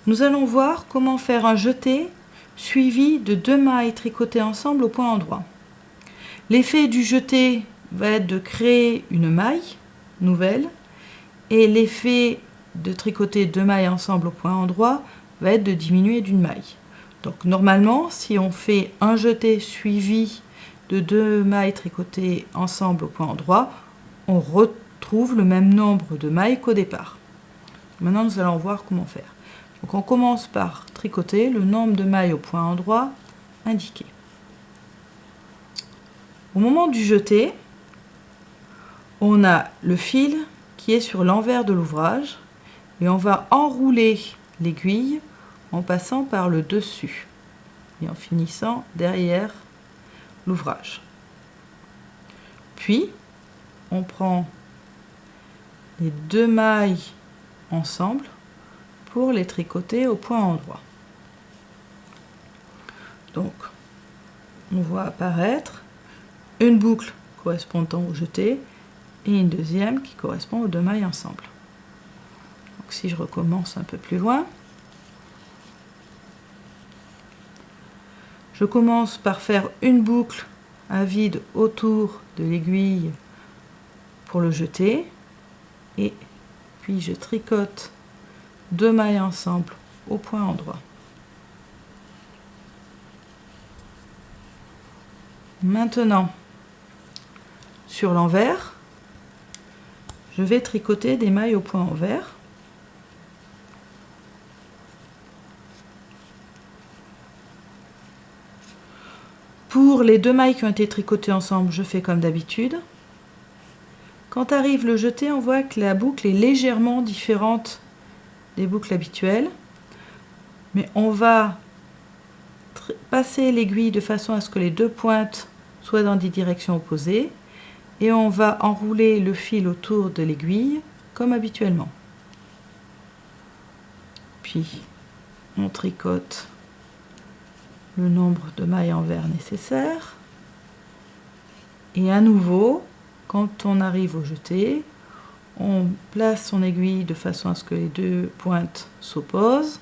Nous allons voir comment faire un jeté suivi de 2 mailles tricotées ensemble au point endroit. L'effet du jeté va être de créer une maille nouvelle et l'effet de tricoter 2 mailles ensemble au point endroit va être de diminuer d'une maille. Donc normalement, si on fait un jeté suivi de 2 mailles tricotées ensemble au point endroit, on retrouve le même nombre de mailles qu'au départ. Maintenant, nous allons voir comment faire. Donc on commence par tricoter le nombre de mailles au point endroit indiqué. Au moment du jeté, on a le fil qui est sur l'envers de l'ouvrage et on va enrouler l'aiguille en passant par le dessus et en finissant derrière l'ouvrage. Puis, on prend les 2 mailles ensemble pour les tricoter au point endroit. Donc, on voit apparaître une boucle correspondant au jeté et une deuxième qui correspond aux 2 mailles ensemble. Donc, si je recommence un peu plus loin, je commence par faire une boucle à vide autour de l'aiguille pour le jeté et puis je tricote 2 mailles ensemble au point endroit. Maintenant, sur l'envers, je vais tricoter des mailles au point envers. Pour les 2 mailles qui ont été tricotées ensemble, je fais comme d'habitude. Quand arrive le jeté, on voit que la boucle est légèrement différente des boucles habituelles. Mais on va passer l'aiguille de façon à ce que les 2 pointes soient dans des directions opposées. Et on va enrouler le fil autour de l'aiguille comme habituellement. Puis on tricote le nombre de mailles envers nécessaires. Et à nouveau, quand on arrive au jeté, on place son aiguille de façon à ce que les 2 pointes s'opposent.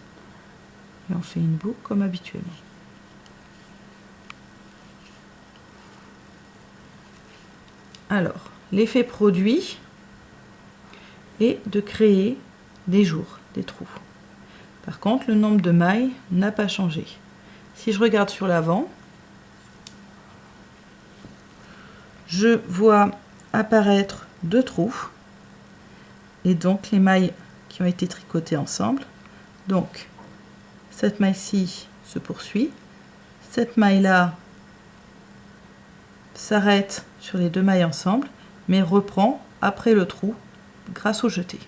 Et on fait une boucle comme habituellement. Alors, l'effet produit est de créer des jours, des trous. Par contre, le nombre de mailles n'a pas changé. Si je regarde sur l'avant, je vois apparaître 2 trous et donc les mailles qui ont été tricotées ensemble. Donc, cette maille-ci se poursuit, cette maille-là s'arrête sur les 2 mailles ensemble, mais reprend après le trou grâce au jeté.